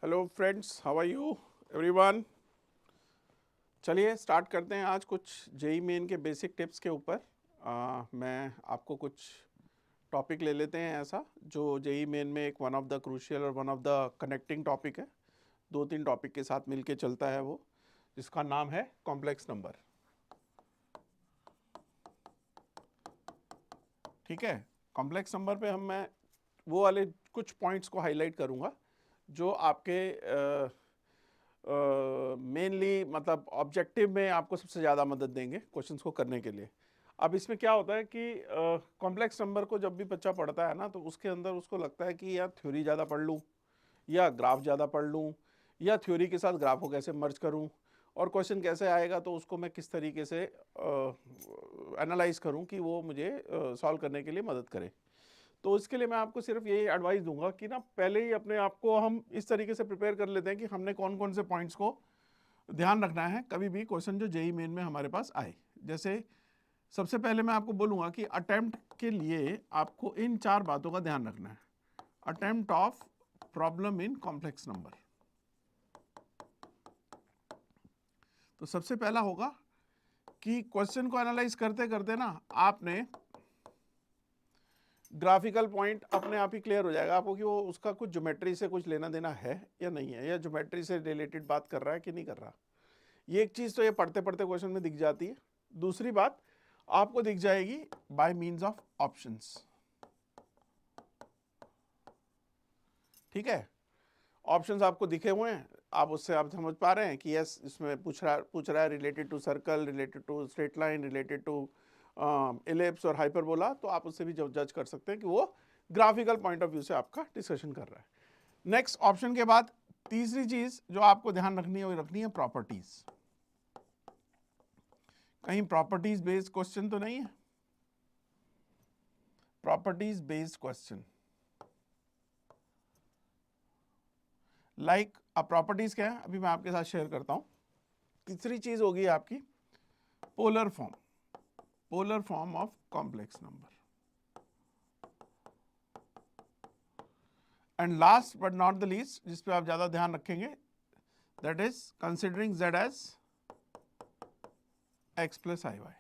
Hello friends, how are you everyone. चलिए start करते हैं आज कुछ जेई मेन के बेसिक टिप्स के ऊपर। मैं आपको कुछ टॉपिक ले लेते हैं ऐसा जो जेई मेन में एक वन ऑफ द क्रूशियल और one of the connecting topic है। दो तीन टॉपिक के साथ मिलके चलता है वो, जिसका नाम है कॉम्प्लेक्स नंबर। ठीक है, कॉम्प्लेक्स नंबर पे मैं वो वाले कुछ पॉइंट्स को हाईलाइट करूँगा जो आपके मेनली मतलब ऑब्जेक्टिव में आपको सबसे ज़्यादा मदद देंगे क्वेश्चंस को करने के लिए। अब इसमें क्या होता है कि कॉम्प्लेक्स नंबर को जब भी बच्चा पढ़ता है ना, तो उसके अंदर उसको लगता है कि यार थ्योरी ज़्यादा पढ़ लूँ या ग्राफ ज़्यादा पढ़ लूँ या थ्योरी के साथ ग्राफ को कैसे मर्ज करूँ और क्वेश्चन कैसे आएगा तो उसको मैं किस तरीके से एनालाइज करूँ कि वो मुझे सॉल्व करने के लिए मदद करे। तो इसके लिए मैं आपको सिर्फ यही एडवाइस दूंगा कि ना पहले ही अपने आप को हम इस तरीके से प्रिपेयर कर लेते हैं कि हमने कौन कौन से पॉइंट्स को ध्यान रखना है कभी भी क्वेश्चन जो जेई मेन में हमारे पास आए। जैसे सबसे पहले मैं आपको बोलूँगा कि अटेम्प्ट के लिए आपको इन चार बातों का ध्यान रखना है। Attempt of problem in complex number. तो सबसे पहला होगा कि क्वेश्चन को एनालाइज करते करते ना आपने ग्राफिकल पॉइंट अपने आप ही क्लियर हो जाएगा आपको कि वो उसका कुछ ज्योमेट्री से कुछ लेना देना है या नहीं है, या ज्योमेट्री से रिलेटेड बात कर रहा है कि नहीं कर रहा। ये एक चीज़ तो ये पढ़ते पढ़ते क्वेश्चन में दिख जाती है। दूसरी बात आपको दिख जाएगी बाय मीन्स ऑफ ऑप्शंस। ठीक है, ऑप्शंस आपको दिखे हुए हैं, आप उससे आप समझ पा रहे हैं कि यस इसमें पूछ रहा है related to circle, related to straight line, related to ellipse और हाइपरबोला। तो आप उससे भी जज कर सकते हैं कि वो ग्राफिकल पॉइंट ऑफ व्यू से आपका डिस्कशन कर रहा है। नेक्स्ट ऑप्शन के बाद तीसरी चीज जो आपको ध्यान रखनी है वो रखनी है प्रॉपर्टीज। कहीं प्रॉपर्टीज बेस्ड क्वेश्चन तो नहीं है? प्रॉपर्टीज बेस्ड क्वेश्चन लाइक अब प्रॉपर्टीज क्या है अभी मैं आपके साथ शेयर करता हूं। तीसरी चीज होगी आपकी polar form, polar form of complex number. And last but not the least जिस पे आप ज्यादा ध्यान रखेंगे, that is considering z as x plus i y.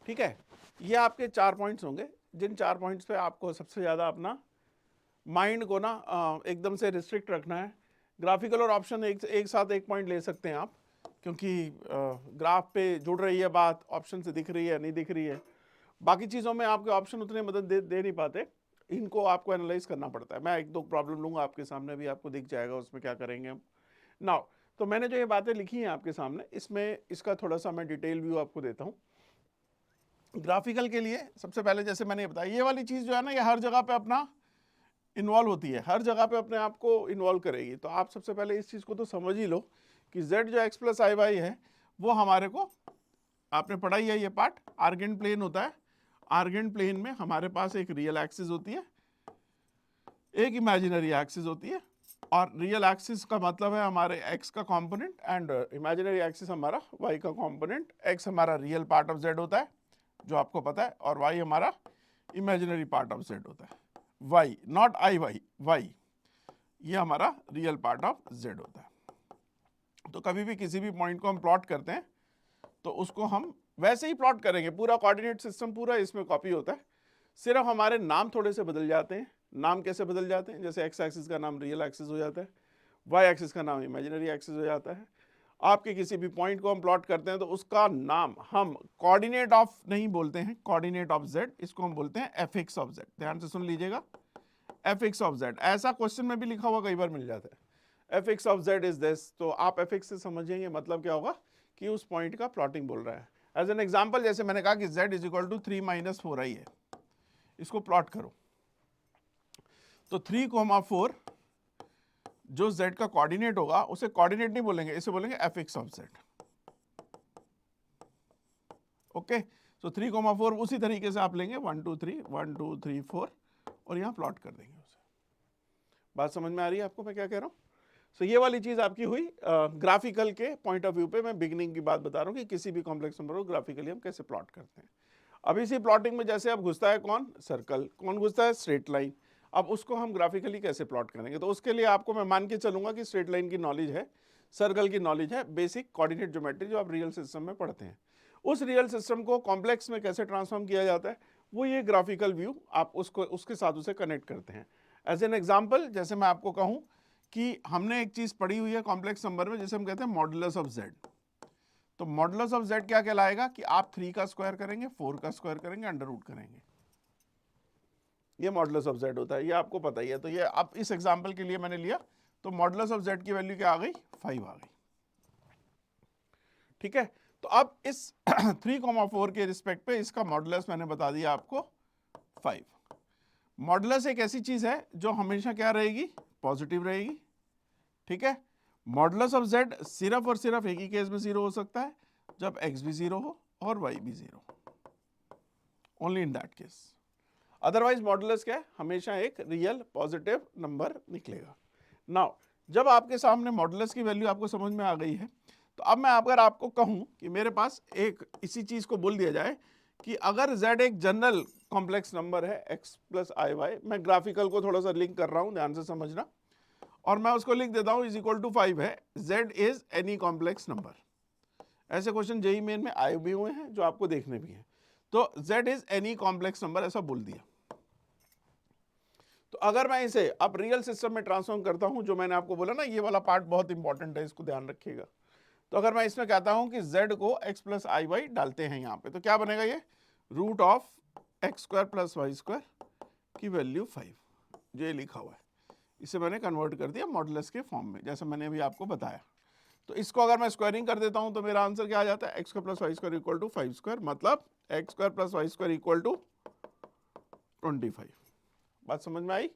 ठीक है, ये आपके चार पॉइंट्स होंगे जिन चार पॉइंट्स पे आपको सबसे ज्यादा अपना माइंड को ना एकदम से रिस्ट्रिक्ट रखना है। ग्राफिकल और ऑप्शन एक साथ एक पॉइंट ले सकते हैं आप, क्योंकि ग्राफ पे जुड़ रही है बात, ऑप्शन से दिख रही है नहीं दिख रही है। बाकी चीज़ों में आपके ऑप्शन उतने मदद दे नहीं पाते, इनको आपको एनालाइज करना पड़ता है। मैं एक दो प्रॉब्लम लूँगा आपके सामने, भी आपको दिख जाएगा उसमें क्या करेंगे हम नाउ। तो मैंने जो ये बातें लिखी हैं आपके सामने, इसमें इसका थोड़ा सा मैं डिटेल व्यू आपको देता हूँ। ग्राफिकल के लिए सबसे पहले जैसे मैंने बताया, ये वाली चीज़ जो है ना ये हर जगह पे अपना इन्वॉल्व होती है, हर जगह पे अपने आप को इन्वॉल्व करेगी। तो आप सबसे पहले इस चीज़ को तो समझ ही लो कि z जो x प्लस आई वाई है वो हमारे को, आपने पढ़ा ही है ये पार्ट, आर्गेंट प्लेन होता है। आर्गेंट प्लेन में हमारे पास एक रियल एक्सिस होती है, एक इमेजिनरी एक्सिस होती है। और रियल एक्सिस का मतलब है हमारे x का कंपोनेंट एंड इमेजिनरी एक्सिस हमारा y का कंपोनेंट। x हमारा रियल पार्ट ऑफ z होता है जो आपको पता है, और y हमारा इमेजिनरी पार्ट ऑफ z होता है। y not i y, y ये हमारा रियल पार्ट ऑफ z होता है। तो कभी भी किसी भी पॉइंट को हम प्लॉट करते हैं तो उसको हम वैसे ही प्लॉट करेंगे, पूरा कोऑर्डिनेट सिस्टम पूरा इसमें कॉपी होता है, सिर्फ हमारे नाम थोड़े से बदल जाते हैं। नाम कैसे बदल जाते हैं? जैसे एक्स एक्सिस का नाम रियल एक्सिस हो जाता है, वाई एक्सिस का नाम इमेजिनरी एक्सिस हो जाता है। आपके किसी भी पॉइंट को हम प्लॉट करते हैं तो उसका नाम हम कोऑर्डिनेट ऑफ नहीं बोलते हैं, कोऑर्डिनेट ऑफ जेड, इसको हम बोलते हैं एफ एक्स ऑफ जेड। ध्यान से सुन लीजिएगा, एफ एक्स ऑफ जेड। ऐसा क्वेश्चन में भी लिखा हुआ कई बार मिल जाता है, F x of Z is this. तो आप एफ एक्स से समझेंगे मतलब क्या होगा कि उस पॉइंट का प्लॉटिंग बोल रहा है। एज एन एग्जाम्पल जैसे मैंने कहा कि z is equal to 3 minus 4 i है, इसको प्लॉट करो। तो 3,4 जो z का कोऑर्डिनेट होगा उसे कोऑर्डिनेट नहीं बोलेंगे, इसे बोलेंगे F x of Z. Okay, तो 3,4 उसी तरीके से आप लेंगे 1 2 3 1 2 3 4 और यहाँ प्लॉट कर देंगे उसे। बात समझ में आ रही है आपको मैं क्या कह रहा हूँ? सो ये वाली चीज आपकी हुई ग्राफिकल के पॉइंट ऑफ व्यू पे। मैं बिगिनिंग की बात बता रहा हूँ कि किसी भी कॉम्प्लेक्स नंबर को ग्राफिकली हम कैसे प्लॉट करते हैं। अब इसी प्लॉटिंग में जैसे अब घुसता है कौन? सर्कल। कौन घुसता है? Straight line. अब उसको हम ग्राफिकली कैसे प्लॉट करेंगे, तो उसके लिए आपको मैं मान के चलूंगा कि स्ट्रेट लाइन की नॉलेज है, सर्कल की नॉलेज है, बेसिक कोऑर्डिनेट ज्योमेट्री जो आप रियल सिस्टम में पढ़ते हैं। उस रियल सिस्टम को कॉम्प्लेक्स में कैसे ट्रांसफॉर्म किया जाता है, वो ये ग्राफिकल व्यू आप उसको उसके साथ उसे कनेक्ट करते हैं। एज एन एग्जाम्पल, जैसे मैं आपको कहूं कि हमने एक चीज पढ़ी हुई है कॉम्प्लेक्स नंबर में, जिसे हम कहते हैं मॉडुलस ऑफ जेड। तो मॉडुलस ऑफ जेड क्या कहलाएगा कि आप 3 का स्क्वायर करेंगे, 4 का स्क्वायर करेंगे, अंडर रूट करेंगे, ये मॉडुलस ऑफ जेड होता है, ये आपको पता ही है। तो ये आप इस एग्जांपल के लिए मैंने लिया, तो मॉडुलस ऑफ जेड की वैल्यू क्या आ गई, 5 आ गई। ठीक है, तो अब इस 3,4 के रिस्पेक्ट पे इसका मॉडुलस मैंने बता दिया आपको 5। मॉडुलस एक ऐसी चीज है जो हमेशा क्या रहेगी, पॉजिटिव रहेगी। ठीक है, मॉडुलस ऑफ जेड सिर्फ और सिर्फ एक ही केस में 0 हो सकता है, जब x भी 0 हो और y भी 0, only in that case. Otherwise modulus क्या है, हमेशा एक रियल पॉजिटिव नंबर निकलेगा। नाउ जब आपके सामने मॉडुलस की वैल्यू आपको समझ में आ गई है, तो अब मैं अगर आपको कहूं कि मेरे पास एक इसी चीज को बोल दिया जाए कि अगर z एक जनरल कॉम्प्लेक्स नंबर है x प्लस आई वाई, मैं ग्राफिकल को थोड़ा सा लिंक कर रहा हूं, ध्यान से समझना, और मैं उसको लिख देता हूं इज इक्वल टू 5 है, z is any complex number. ऐसे क्वेश्चन जेईई मेन में आए भी हुए हैं, जो आपको देखने भी हैं। तो z is any complex number ऐसा बोल दिया। तो अगर मैं इसे अब रियल सिस्टम में ट्रांसफॉर्म करता हूं, जो मैंने आपको बोला ना, ये वाला पार्ट बहुत इंपॉर्टेंट है, इसको ध्यान रखिएगा। तो अगर मैं इसमें कहता हूं कि z को x प्लस आई वाई डालते हैं यहां पे, तो क्या बनेगा, ये root of x square plus y square की वैल्यू 5, जो ये लिखा हुआ है, इसे मैंने कन्वर्ट कर दिया मॉडुलस के फॉर्म में, जैसे मैंने अभी आपको बताया। तो इसको अगर मैं स्क्वायरिंग कर देता हूं तो मेरा आंसर क्या आ जाता है, x square plus y square equal to 5 square, मतलब x square plus y square equal to 25। बात समझ में आई?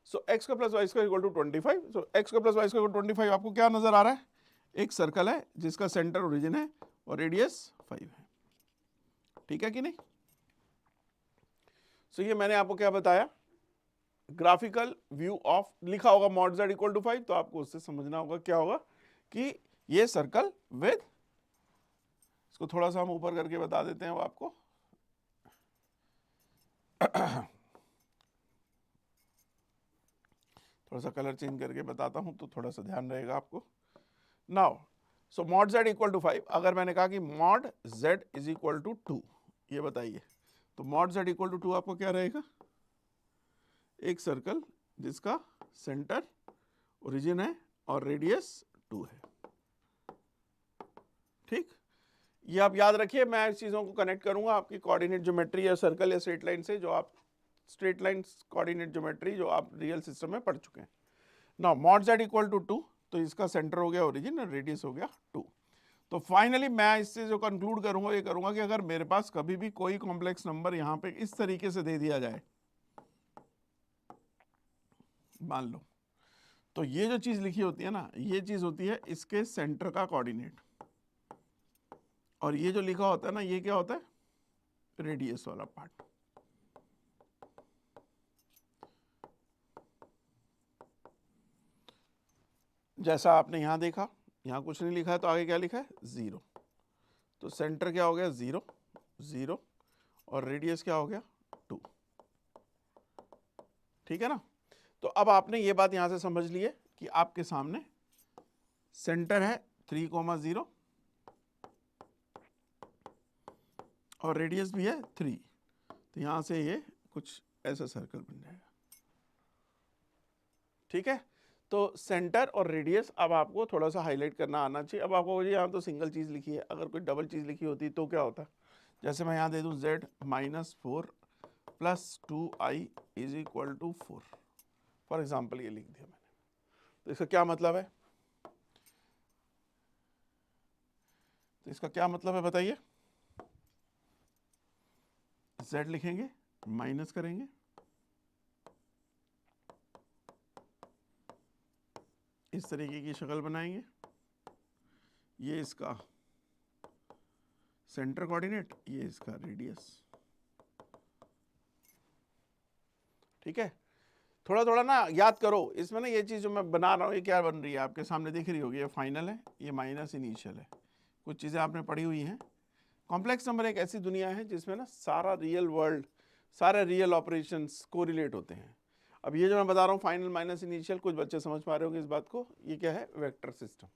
So x square plus y square equal to 25। So x square plus y square equal to 25 आपको क्या नजर आ रहा है, एक सर्कल है जिसका सेंटर ओरिजिन है और रेडियस 5 है। ठीक है कि नहीं? सो ये मैंने आपको क्या बताया, ग्राफिकल व्यू ऑफ, लिखा होगा मॉड z इक्वल टू 5, तो आपको उससे समझना होगा क्या होगा कि ये सर्कल विद, इसको थोड़ा सा हम ऊपर करके बता देते हैं वो आपको थोड़ा सा कलर चेंज करके बताता हूं तो थोड़ा सा ध्यान रहेगा आपको। Now so mod z equal to 5, अगर मैंने कहा कि mod z is equal to 2, ये बताइए, तो मॉड z इक्वल टू 2 आपको क्या रहेगा, एक सर्कल जिसका सेंटर ओरिजिन है और रेडियस 2 है। ठीक, ये आप याद रखिए, मैं इस चीजों को कनेक्ट करूंगा आपकी कोऑर्डिनेट ज्योमेट्री या सर्कल या स्ट्रेट लाइन से, जो आप स्ट्रेट लाइन कोऑर्डिनेट ज्योमेट्री जो आप रियल सिस्टम में पढ़ चुके हैं। Now mod z equal to 2, तो इसका सेंटर हो गया ओरिजिन और रेडियस हो गया 2। तो फाइनली मैं इससे जो कंक्लूड करूंगा, ये करूंगा कि अगर मेरे पास कभी भी कोई कॉम्प्लेक्स नंबर यहां पे इस तरीके से दे दिया जाए, मान लो, तो ये जो चीज लिखी होती है ना, ये चीज होती है इसके सेंटर का कोऑर्डिनेट, और ये जो लिखा होता है ना, ये क्या होता है, रेडियस वाला पार्ट। जैसा आपने यहां देखा, यहां कुछ नहीं लिखा है, तो आगे क्या लिखा है, 0। तो सेंटर क्या हो गया, 0 0, और रेडियस क्या हो गया, 2। ठीक है ना? तो अब आपने ये बात यहां से समझ ली है कि आपके सामने सेंटर है 3,0 और रेडियस भी है 3, तो यहां से ये कुछ ऐसा सर्कल बन जाएगा। ठीक है, तो सेंटर और रेडियस अब आपको थोड़ा सा हाईलाइट करना आना चाहिए। अब आपको यहाँ तो सिंगल चीज लिखी है, अगर कोई डबल चीज लिखी होती तो क्या होता, जैसे मैं यहाँ दे दूं z minus 4 plus 2i is equal to 4, for example ये लिख दिया मैंने, तो इसका क्या मतलब है, तो इसका क्या मतलब है बताइए, z लिखेंगे, माइनस करेंगे, इस तरीके की शक्ल बनाएंगे, ये इसका सेंटर कोऑर्डिनेट, ये इसका रेडियस। ठीक है, थोड़ा थोड़ा ना याद करो, इसमें ना ये चीज जो मैं बना रहा हूँ, ये क्या बन रही है आपके सामने दिख रही होगी, ये फाइनल है, ये माइनस इनिशियल है, कुछ चीजें आपने पढ़ी हुई हैं। कॉम्प्लेक्स नंबर एक ऐसी दुनिया है जिसमें ना सारा रियल वर्ल्ड, सारे रियल ऑपरेशंस कोरिलेट होते हैं। अब ये जो मैं बता रहा हूँ फाइनल माइनस इनिशियल, कुछ बच्चे समझ पा रहे होंगे इस बात को, ये क्या है, वेक्टर सिस्टम।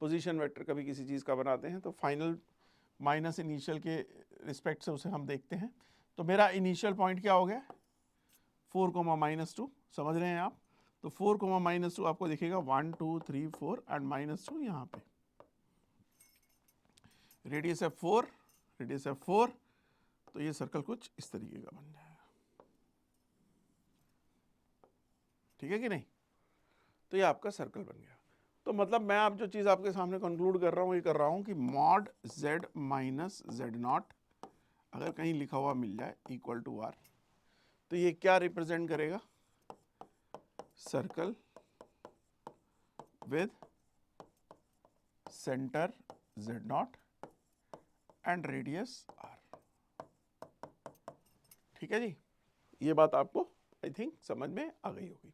पोजीशन वेक्टर कभी किसी चीज़ का बनाते हैं तो फाइनल माइनस इनिशियल के रिस्पेक्ट से उसे हम देखते हैं। तो मेरा इनिशियल पॉइंट क्या हो गया, 4, समझ रहे हैं आप। तो 4, आपको दिखेगा 1 2 3 4 एंड -2 यहाँ पे। रेडियस है 4, रेडियस है 4, तो ये सर्कल कुछ इस तरीके का बन जाएगा। ठीक है कि नहीं? तो ये आपका सर्कल बन गया। तो मतलब मैं आप जो चीज़ आपके सामने कंक्लूड कर रहा हूँ, ये कर रहा हूँ कि मॉड z माइनस z0 अगर कहीं लिखा हुआ मिल जाए इक्वल टू r, तो ये क्या रिप्रेजेंट करेगा, circle with centre z0 and radius r। ठीक है जी, ये बात आपको आई थिंक समझ में आ गई होगी।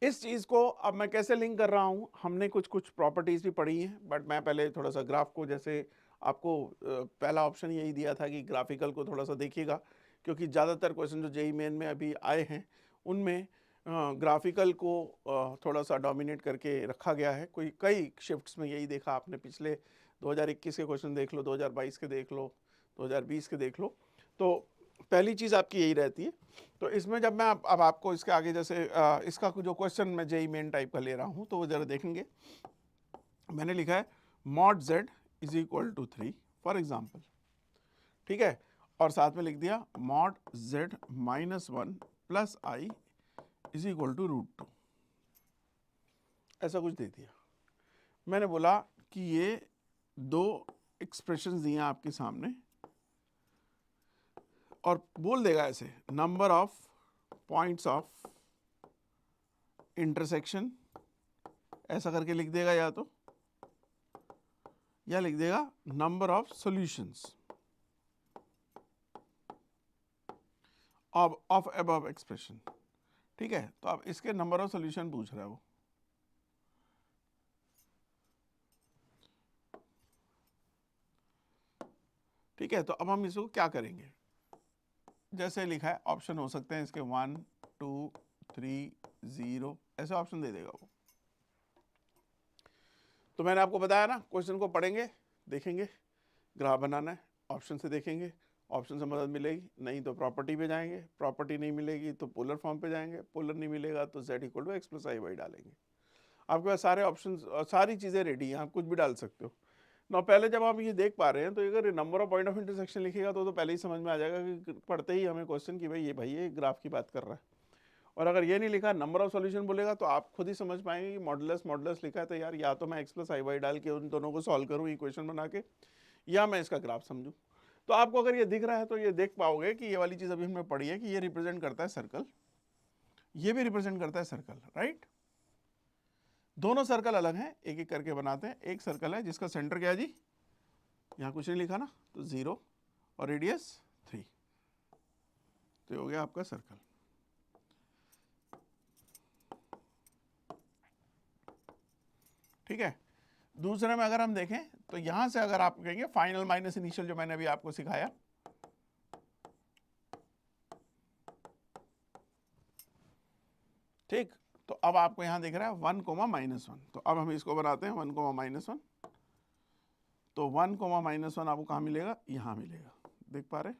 इस चीज़ को अब मैं कैसे लिंक कर रहा हूँ, हमने कुछ कुछ प्रॉपर्टीज़ भी पढ़ी हैं, बट मैं पहले थोड़ा सा ग्राफ को, जैसे आपको पहला ऑप्शन यही दिया था कि ग्राफिकल को थोड़ा सा देखिएगा, क्योंकि ज़्यादातर क्वेश्चन जो जेईई मेन में अभी आए हैं उनमें ग्राफिकल को थोड़ा सा डोमिनेट करके रखा गया है। कई शिफ्ट्स में यही देखा आपने, पिछले 2021 के क्वेश्चन देख लो, 2022 के देख लो, 2020 के देख लो, तो पहली चीज़ आपकी यही रहती है। तो इसमें जब मैं अब आपको इसके आगे, जैसे इसका जो क्वेश्चन मैं जेईई मेन टाइप का ले रहा हूँ, तो वो ज़रा देखेंगे। मैंने लिखा है mod z is equal to 3 for example, ठीक है, और साथ में लिख दिया mod z -1 plus i is equal to √2, ऐसा कुछ दे दिया। मैंने बोला कि ये दो एक्सप्रेशंस दिए हैं आपके सामने, और बोल देगा ऐसे, number of points of intersection, ऐसा करके लिख देगा, या लिख देगा number of solutions of above expression. ठीक है, तो अब इसके नंबर ऑफ सॉल्यूशन पूछ रहा है वो। ठीक है, तो अब हम इसको क्या करेंगे, जैसे लिखा है ऑप्शन हो सकते हैं इसके 1 2 3 0, ऐसे ऑप्शन दे देगा वो। तो मैंने आपको बताया ना, क्वेश्चन को पढ़ेंगे, देखेंगे, ग्राफ बनाना है, ऑप्शन से देखेंगे, ऑप्शन से मदद मिलेगी, नहीं तो प्रॉपर्टी पे जाएंगे, प्रॉपर्टी नहीं मिलेगी तो पोलर फॉर्म पे जाएंगे, पोलर नहीं मिलेगा तो z equal to x plus i y डालेंगे। आपके पास सारे ऑप्शन, सारी चीज़ें रेडी हैं, आप कुछ भी डाल सकते हो ना। पहले जब आप ये देख पा रहे हैं, तो अगर number of point of intersection लिखेगा तो पहले ही समझ में आ जाएगा कि पढ़ते ही हमें क्वेश्चन कि भाई ये ग्राफ की बात कर रहा है। और अगर ये नहीं लिखा, नंबर ऑफ सॉल्यूशन बोलेगा, तो आप खुद ही समझ पाएंगे कि मॉडुलस लिखा है, तो यार या तो मैं x प्लस आई वाई डाल के उन दोनों को सॉल्व करूँ इक्वेशन बना के, या मैं इसका ग्राफ समझूं। तो आपको अगर ये दिख रहा है तो ये देख पाओगे कि ये वाली चीज़ अभी हमने पढ़ी है कि ये रिप्रेजेंट करता है सर्कल, ये भी रिप्रेजेंट करता है सर्कल, राइट। दोनों सर्कल अलग हैं, एक एक करके बनाते हैं। एक सर्कल है जिसका सेंटर क्या है जी, यहाँ कुछ नहीं लिखा ना, तो 0 और रेडियस 3, तो ये हो गया आपका सर्कल। ठीक है, दूसरे में अगर हम देखें तो यहां से अगर आप कहेंगे फाइनल माइनस इनिशियल, जो मैंने अभी आपको सिखाया, ठीक, तो अब आपको यहां दिख रहा है 1, -1, तो अब हम इसको बनाते हैं 1, -1, तो 1, -1 आपको कहां मिलेगा, यहां मिलेगा, देख पा रहे,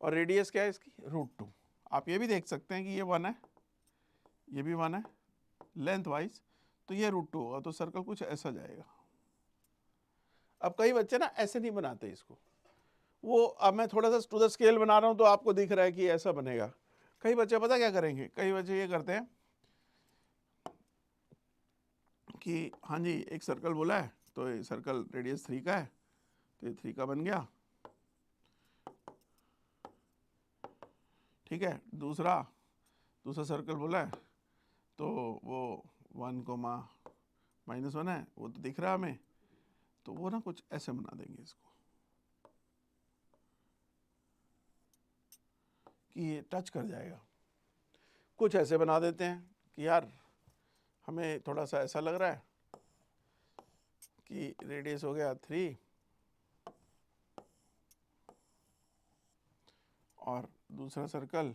और रेडियस क्या है इसकी, √2। आप ये भी देख सकते हैं कि ये 1 है, ये भी 1 है, लेंथ वाइज, तो ये √2 होगा, तो सर्कल कुछ ऐसा जाएगा। अब कई बच्चे ना ऐसे नहीं बनाते इसको, वो अब मैं थोड़ा सा टू द स्केल बना रहा हूं तो आपको दिख रहा है कि ऐसा बनेगा। कई बच्चे पता क्या करेंगे, कई बच्चे ये करते हैं कि हाँ जी एक सर्कल बोला है, तो ये सर्कल रेडियस 3 का है, तो ये 3 का बन गया। ठीक है, दूसरा सर्कल बोला है, तो वो 1, -1 है, वो तो दिख रहा है हमें, तो वो ना कुछ ऐसे बना देंगे इसको कि ये टच कर जाएगा। कुछ ऐसे बना देते हैं कि यार हमें थोड़ा सा ऐसा लग रहा है कि रेडियस हो गया 3 और दूसरा सर्कल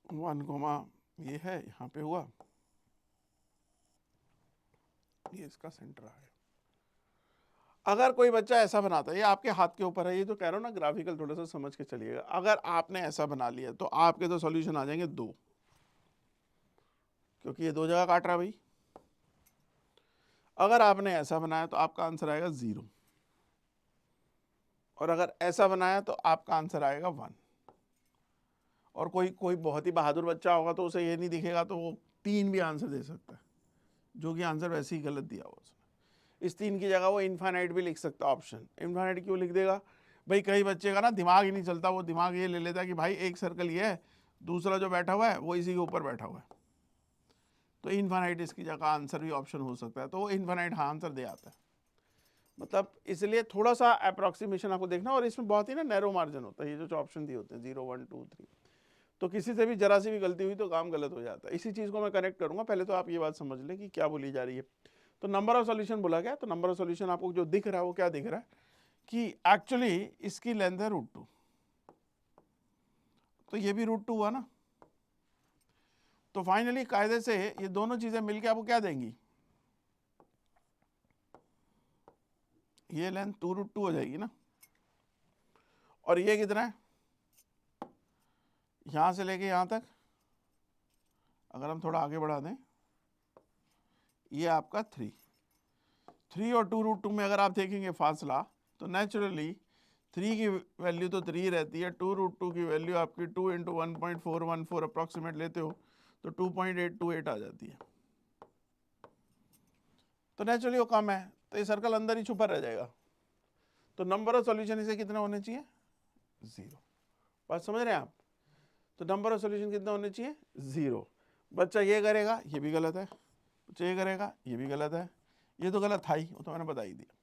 1, ये है, यहाँ पे हुआ, ये इसका सेंटर है। अगर कोई बच्चा ऐसा बनाता है, ये आपके हाथ के ऊपर है, ये तो कह रहा हूँ ना ग्राफिकल थोड़ा सा समझ के चलिएगा। अगर आपने ऐसा बना लिया तो आपके तो सॉल्यूशन आ जाएंगे 2, क्योंकि ये 2 जगह काट रहा है भाई। अगर आपने ऐसा बनाया तो आपका आंसर आएगा 0, और अगर ऐसा बनाया तो आपका आंसर आएगा 1। और कोई बहुत ही बहादुर बच्चा होगा तो उसे ये नहीं दिखेगा तो वो 3 भी आंसर दे सकता है, जो कि आंसर वैसे ही गलत दिया हुआ उसने। इस 3 की जगह वो इनफाइनाइट भी लिख सकता है ऑप्शन। इनफाइनाइट क्यों लिख देगा भाई? कई बच्चे का ना दिमाग ही नहीं चलता, वो दिमाग ये ले लेता है कि भाई एक सर्कल ये है, दूसरा जो बैठा हुआ है वो इसी के ऊपर बैठा हुआ है, तो इनफाइनाइट इसकी जगह आंसर भी ऑप्शन हो सकता है, तो वो इनफाइनाइट हाँ आंसर दे आता है। मतलब इसलिए थोड़ा सा अप्रोक्सीमेशन आपको देखना, और इसमें बहुत ही ना नैरो मार्जिन होता है, ये जो ऑप्शन दिए होते हैं 0, 1, 2, 3, तो किसी से भी जरा सी भी गलती हुई तो काम गलत हो जाता है। इसी चीज़ को मैं कनेक्ट करूंगा, पहले तो आप ये बात समझ लें कि क्या बोली जा रही है। तो नंबर ऑफ सॉल्यूशन बोला गया, तो नंबर ऑफ सॉल्यूशन आपको जो दिख रहा है वो क्या दिख रहा है कि एक्चुअली इसकी लेंथ है √2, तो ये भी √2 हुआ ना। तो फाइनली कायदे से ये दोनों चीजें मिलके आपको क्या देंगी, ये लेंथ 2√2 हो जाएगी ना। और ये कितना है, यहां से लेके यहां तक अगर हम थोड़ा आगे बढ़ा दें, ये आपका 3 और 2√2 में अगर आप देखेंगे फासला, तो नेचुरली 3 की वैल्यू तो 3 रहती है, 2√2 की वैल्यू आपकी 2 × 1.414 अप्रॉक्सीमेट लेते हो तो 2.828 आ जाती है। तो नेचुरली वो कम है, तो ये सर्कल अंदर ही छुपा रह जाएगा। तो नंबर ऑफ सॉल्यूशन इसे कितना होने चाहिए, 0। बात समझ रहे हैं आप? तो नंबर ऑफ सॉल्यूशन कितना होने चाहिए, 0। बच्चा ये करेगा, ये भी गलत है, बच्चा ये करेगा, ये भी गलत है, ये तो गलत था ही, वो तो मैंने बता ही दिया।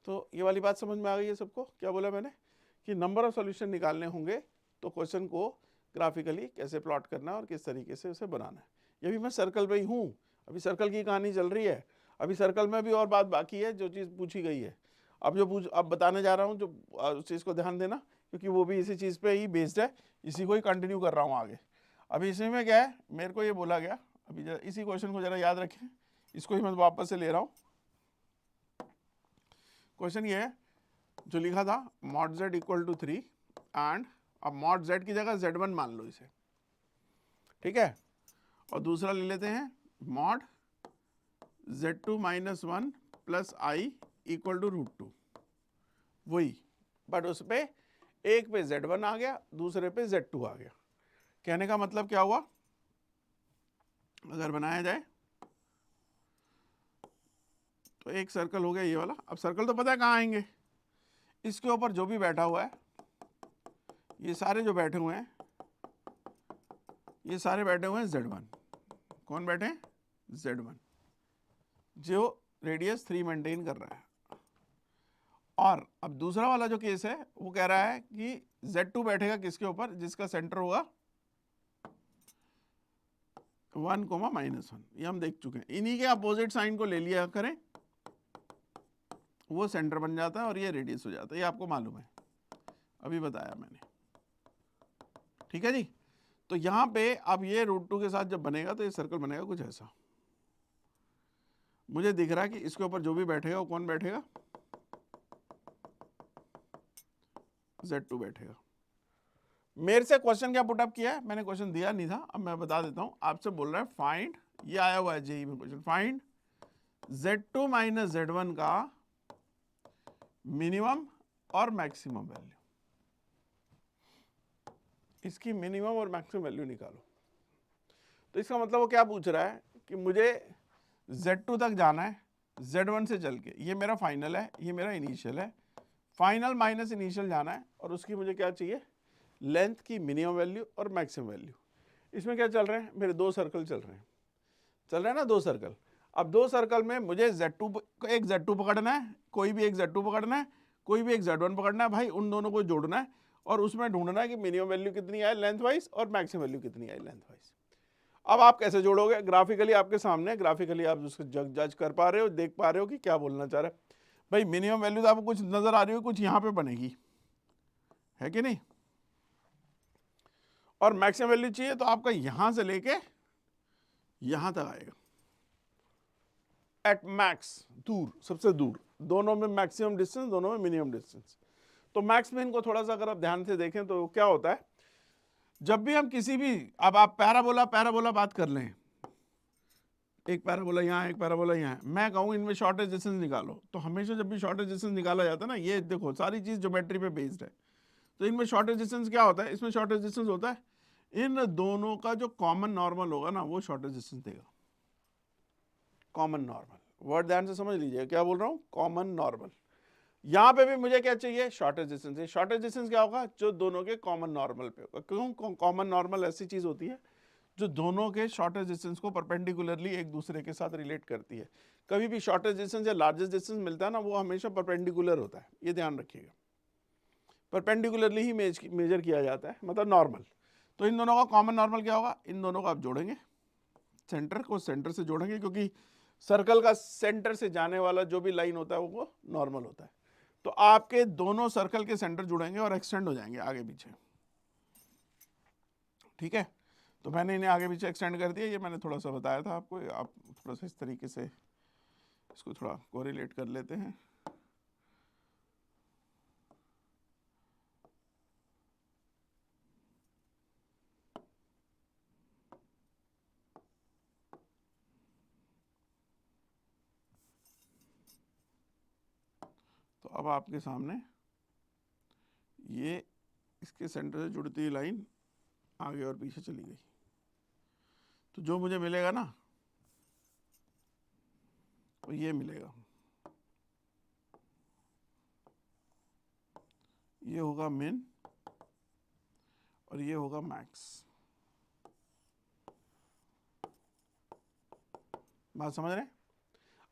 तो ये वाली बात समझ में आ गई है सबको? क्या बोला मैंने कि नंबर ऑफ सॉल्यूशन निकालने होंगे तो क्वेश्चन को ग्राफिकली कैसे प्लॉट करना है और किस तरीके से उसे बनाना है। ये भी मैं सर्कल पे ही हूँ, अभी सर्कल की कहानी चल रही है, अभी सर्कल में भी और बात बाकी है जो चीज़ पूछी गई है। अब बताने जा रहा हूँ, जो उस चीज़ को ध्यान देना, क्योंकि वो भी इसी चीज़ पे ही बेस्ड है, इसी को ही कंटिन्यू कर रहा हूँ आगे। अभी इसमें में क्या है, मेरे को ये बोला गया, अभी इसी क्वेश्चन को जरा याद रखें, इसको ही मैं वापस से ले रहा हूँ। क्वेश्चन ये है जो लिखा था mod z = 3 एंड अब mod z की जगह z1 मान लो इसे, ठीक है। और दूसरा ले लेते हैं mod z2 - 1 + i = √2, वही, बट उस पे एक पे z1 आ गया, दूसरे पे z2 आ गया। कहने का मतलब क्या हुआ, अगर बनाया जाए तो एक सर्कल हो गया ये वाला। अब सर्कल तो पता है कहाँ आएंगे, इसके ऊपर जो भी बैठा हुआ है, ये सारे जो बैठे हुए हैं, ये सारे बैठे हुए हैं z1। कौन बैठे हैं, z1, जो रेडियस 3 मेंटेन कर रहा है। और अब दूसरा वाला जो केस है वो कह रहा है कि z2 बैठेगा किसके ऊपर, जिसका सेंटर होगा 1, -1, ये हम देख चुके हैं। इन्हीं के अपोजिट साइन को ले लिया करें, वो सेंटर बन जाता है और ये रेडियस हो जाता है, ये आपको मालूम है, अभी बताया मैंने, ठीक है जी। तो यहां पे अब ये √2 के साथ जब बनेगा तो ये सर्कल बनेगा कुछ ऐसा। मुझे दिख रहा है कि इसके ऊपर जो भी बैठेगा वो कौन बैठेगा, z2 बैठेगा। मेरे से क्वेश्चन क्या पुटअप किया है, मैंने क्वेश्चन दिया नहीं था, अब मैं बता देता हूं। आपसे बोल रहा है फाइंड, ये आया हुआ है जेईई में क्वेश्चन, फाइंड z2 - z1 का मिनिमम और मैक्सिमम वैल्यू, इसकी मिनिमम और मैक्सिमम वैल्यू निकालो। तो इसका मतलब वो क्या पूछ रहा है कि मुझे z2 तक जाना है z1 से चल के, ये मेरा फाइनल है, ये मेरा इनिशियल है, फाइनल माइनस इनिशियल जाना है, और उसकी मुझे क्या चाहिए, लेंथ की मिनिमम वैल्यू और मैक्सिमम वैल्यू। इसमें क्या चल रहे हैं, मेरे 2 सर्कल चल रहे हैं ना, 2 सर्कल। अब 2 सर्कल में मुझे एक z2 पकड़ना है, कोई भी एक z2 पकड़ना है, कोई भी एक z1 पकड़ना है, भाई उन दोनों को जोड़ना है और उसमें ढूंढना है कि मिनिमम वैल्यू कितनी आए लेंथ वाइज और मैक्सिमम वैल्यू कितनी आई लेंथ वाइज। अब आप कैसे जोड़ोगे, ग्राफिकली आपके सामने, ग्राफिकली आप उसको जज कर पा रहे हो, देख पा रहे हो कि क्या बोलना चाह रहा है। भाई मिनिमम वैल्यू तो आपको कुछ नजर आ रही हो, कुछ यहाँ पे बनेगी, है कि नहीं, और मैक्सिमम वैल्यू चाहिए तो आपका यहां से लेके यहां तक आएगा, एट मैक्स, दूर, सबसे दूर, दोनों में मैक्सिमम डिस्टेंस, दोनों में मिनिमम डिस्टेंस। तो मैक्स मिन को थोड़ा सा अगर आप ध्यान से देखें तो क्या होता है, जब भी हम किसी भी, अब आप पैराबोला बात कर लें, एक पैराबोला यहाँ, एक पैराबोला यहाँ, मैं कहूँ इनमें शॉर्टेज डिस्टेंस निकालो, तो हमेशा जब भी शॉर्टेज डिस्टेंस निकाला जाता है ना, ये देखो सारी चीज ज्योमेट्री पे बेस्ड है, तो इनमें शॉर्टेज डिस्टेंस क्या होता है, इसमें शॉर्टेज डिस्टेंस होता है इन दोनों का जो कॉमन नॉर्मल होगा ना, वो शॉर्टेज डिस्टेंस देगा। कॉमन नॉर्मल, वर्ड ध्यान से समझ लीजिए क्या बोल रहा हूँ, कॉमन नॉर्मल। यहां पे भी मुझे क्या चाहिए, शॉर्टेज डिस्टेंस। शॉर्टेज डिस्टेंस क्या होगा, जो दोनों के कॉमन नॉर्मल पे होगा। क्यों, कॉमन नॉर्मल ऐसी चीज होती है जो दोनों के शॉर्टेज डिस्टेंस को परपेंडिकुलरली एक दूसरे के साथ रिलेट करती है। कभी भी शॉर्टेज डिस्टेंस या लार्जेस्ट डिस्टेंस मिलता है ना, वो हमेशा परपेंडिकुलर होता है, ये ध्यान रखिएगा, परपेंडिकुलरली ही मेजर किया जाता है, मतलब नॉर्मल। तो इन दोनों का कॉमन नॉर्मल क्या होगा, इन दोनों को आप जोड़ेंगे, सेंटर को सेंटर से जोड़ेंगे, क्योंकि सर्कल का सेंटर से जाने वाला जो भी लाइन होता है वो नॉर्मल होता है। तो आपके दोनों सर्कल के सेंटर जुड़ेंगे और एक्सटेंड हो जाएंगे आगे पीछे, ठीक है। तो मैंने इन्हें आगे पीछे एक्सटेंड कर दिया, ये मैंने थोड़ा सा बताया था आपको, आप थोड़ा सा इस तरीके से इसको थोड़ा कोरिलेट कर लेते हैं। तो अब आपके सामने ये इसके सेंटर से जुड़ती हुई लाइन आगे और पीछे चली गई, तो जो मुझे मिलेगा ना वो ये मिलेगा, ये होगा मिन और ये होगा मैक्स। बात समझ रहे हैं?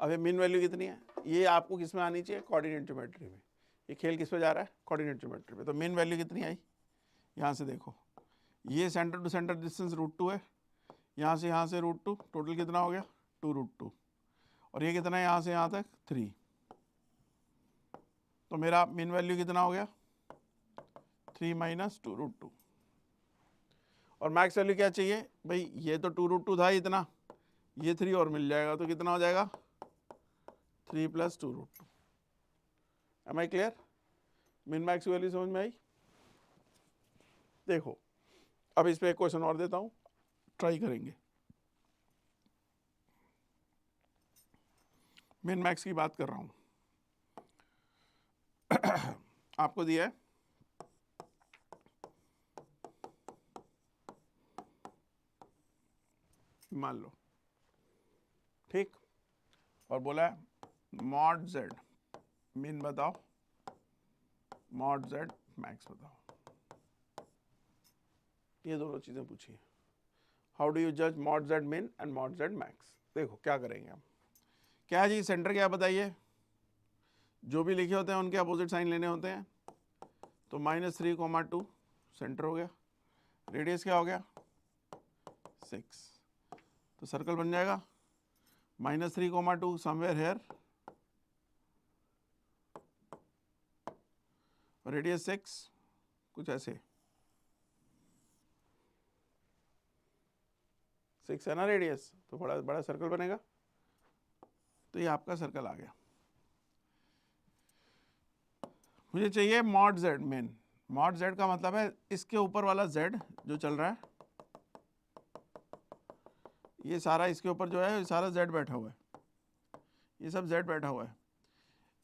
अब ये मिन वैल्यू कितनी है, ये आपको किस में आनी चाहिए, कोऑर्डिनेट ज्योमेट्री में। ये खेल किस पे जा रहा है, कोऑर्डिनेट ज्योमेट्री पे। तो मिन वैल्यू कितनी आई, यहाँ से देखो, ये सेंटर टू सेंटर डिस्टेंस √2 है, यहाँ से √2, टोटल कितना हो गया 2√2, और ये कितना है यहाँ से यहाँ तक 3। तो मेरा मिन वैल्यू कितना हो गया 3 - 2√2। और मैक्स वैल्यू क्या चाहिए भाई, ये तो 2√2 था इतना, ये 3 और मिल जाएगा, तो कितना हो जाएगा 3 + 2√2। Am I clear? Min max value समझ में आई? देखो अब इस पे एक क्वेश्चन और देता हूं, ट्राई करेंगे। मिन मैक्स की बात कर रहा हूं आपको दिया है मान लो, ठीक, और बोला है मॉड जेड मिन बताओ, मॉड जेड मैक्स बताओ, ये दोनों चीजें पूछी है। हाउ डू यू जज मॉड जेड मिन एंड मॉड जेड मैक्स? देखो क्या करेंगे हम, क्या जी सेंटर क्या बताइए, जो भी लिखे होते हैं उनके अपोजिट साइन लेने होते हैं, तो -3, 2 सेंटर हो गया, रेडियस क्या हो गया 6, तो सर्कल बन जाएगा -3, 2 समवेयर हेयर, रेडियस 6, कुछ ऐसे 6 है ना रेडियस, तो बड़ा बड़ा सर्कल बनेगा। तो ये आपका सर्कल आ गया। मुझे चाहिए mod Z main. Mod Z का मतलब है इसके ऊपर वाला जेड जो चल रहा है, ये सारा इसके ऊपर जो है, ये सारा जेड बैठा हुआ है, ये सब जेड बैठा हुआ है।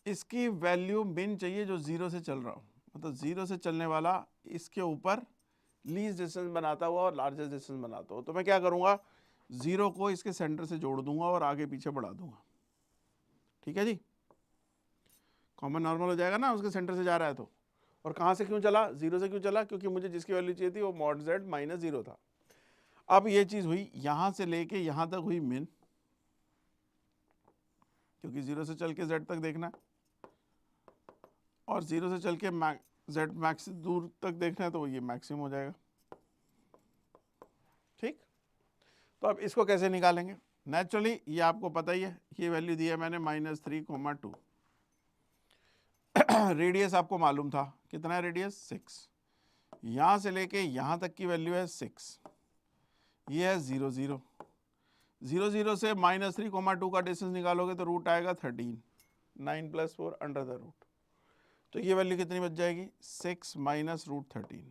इसकी वैल्यू मिन चाहिए जो 0 से चल रहा हो, मतलब 0 से चलने वाला इसके ऊपर लीस्ट डिस्टेंस बनाता हुआ और लार्जेस्ट डिस्टेंस बनाता हुआ। तो मैं क्या करूंगा, 0 को इसके सेंटर से जोड़ दूंगा और आगे पीछे बढ़ा दूंगा, ठीक है जी। कॉमन नॉर्मल हो जाएगा ना, उसके सेंटर से जा रहा है तो। और कहाँ से क्यों चला, 0 से क्यों चला, क्योंकि मुझे जिसकी वैल्यू चाहिए थी वो मॉड जेड -0 था। अब ये चीज हुई यहां से लेके यहां तक हुई मिन, क्योंकि 0 से चल के जेड तक देखना है, और 0 से चल के जेड मैक्स दूर तक देखना है, तो ये मैक्सिमम हो जाएगा, ठीक। तो अब इसको कैसे निकालेंगे, नेचुरली ये आपको पता ही है, ये वैल्यू दी है मैंने -3, 2। रेडियस आपको मालूम था कितना है, रेडियस 6, यहाँ से लेके यहाँ तक की वैल्यू है 6, ये है 0 0 0 0 से -3, 2 का डिस्टेंस निकालोगे तो रूट आएगा 13, 9 + 4 अंडर द रूट। तो ये वैल्यू कितनी बच जाएगी 6 - √13।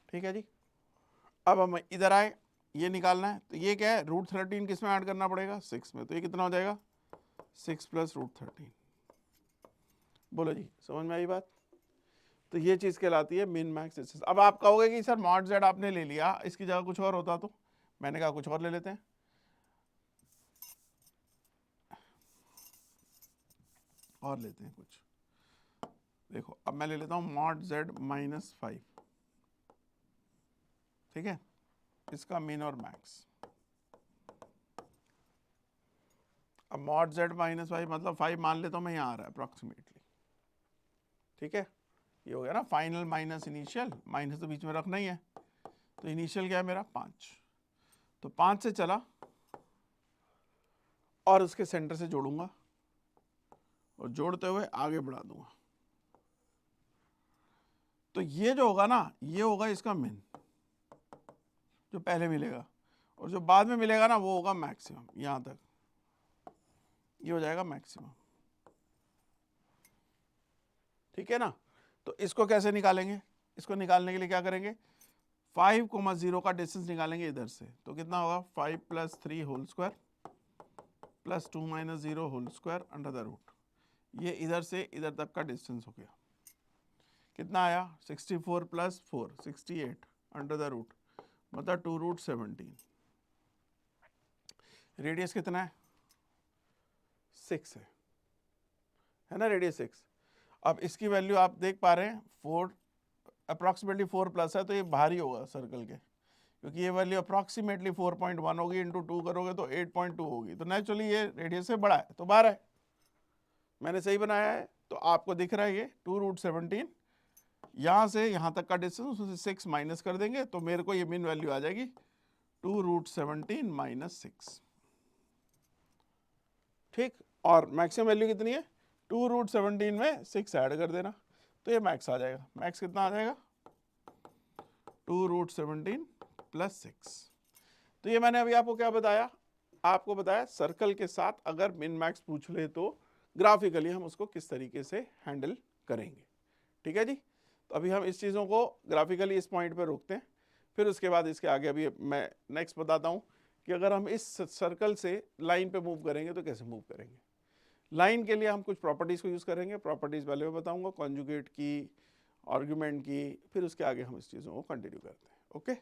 ठीक है जी। अब हम इधर आए, ये निकालना है, तो ये क्या है √13 किस में ऐड करना पड़ेगा 6 में, तो ये कितना हो जाएगा 6 + √13। बोलो जी समझ में आई बात। तो ये चीज कहलाती है मिन मैक्स डिस्टेंस। अब आप कहोगे कि सर मॉड जेड आपने ले लिया, इसकी जगह कुछ और होता, तो मैंने कहा कुछ और ले लेते हैं। और लेते हैं कुछ, देखो अब मैं ले लेता हूं मॉड जेड -5, ठीक है, इसका मिन और मैक्स। अब मॉड जेड -5 मतलब 5 मान लेता हूं मैं, यहाँ आ रहा है अप्रॉक्सीमेटली, ठीक है। ये हो गया ना फाइनल माइनस इनिशियल, माइनस तो बीच में रखना ही है। तो इनिशियल क्या है मेरा 5, तो 5 से चला और उसके सेंटर से जोड़ूंगा और जोड़ते हुए आगे बढ़ा दूंगा। तो ये जो होगा ना, ये होगा इसका मिन जो पहले मिलेगा, और जो बाद में मिलेगा ना वो होगा मैक्सिमम। यहां तक ये हो जाएगा मैक्सिमम, ठीक है ना। तो इसको कैसे निकालेंगे, इसको निकालने के लिए क्या करेंगे 5, 0 का डिस्टेंस निकालेंगे इधर से, तो कितना होगा 5 + 3 whole square plus 2 - 0 whole square under the root. ये इधर से इधर तक का डिस्टेंस हो गया, कितना आया 64 + 4 68 अंडर द रूट, मतलब 2√17। रेडियस कितना है 6 है ना, रेडियस 6। अब इसकी वैल्यू आप देख पा रहे हैं 4, अप्रॉक्सीमेटली 4+ है, तो ये भारी होगा सर्कल के, क्योंकि ये वैल्यू अप्रॉक्सीमेटली 4.1 होगी, इंटू 2 करोगे तो 8.2 होगी, तो नेचुरली ये रेडियस से बड़ा है, तो 12 है। मैंने सही बनाया है, तो आपको दिख रहा है ये 2√17। यहाँ से यहाँ तक का डिस्टेंस, उसमें से 6 माइनस कर देंगे, तो मेरे को ये मिन वैल्यू आ जाएगी 2√17 - 6, ठीक। और मैक्सिमम वैल्यू कितनी है 2√17 में 6 ऐड कर देना, तो ये मैक्स आ जाएगा। मैक्स कितना आ जाएगा 2√17 + 6। तो ये मैंने अभी आपको क्या बताया, आपको बताया सर्कल के साथ अगर मिन मैक्स पूछ ले तो ग्राफिकली हम उसको किस तरीके से हैंडल करेंगे, ठीक है जी। तो अभी हम इस चीज़ों को ग्राफिकली इस पॉइंट पे रोकते हैं, फिर उसके बाद इसके आगे अभी मैं नेक्स्ट बताता हूँ कि अगर हम इस सर्कल से लाइन पे मूव करेंगे तो कैसे मूव करेंगे। लाइन के लिए हम कुछ प्रॉपर्टीज़ को यूज़ करेंगे, प्रॉपर्टीज़ पहले मैं बताऊँगा, कॉन्जुगेट की, आर्गुमेंट की, फिर उसके आगे हम इस चीज़ों को कंटिन्यू करते हैं। ओके।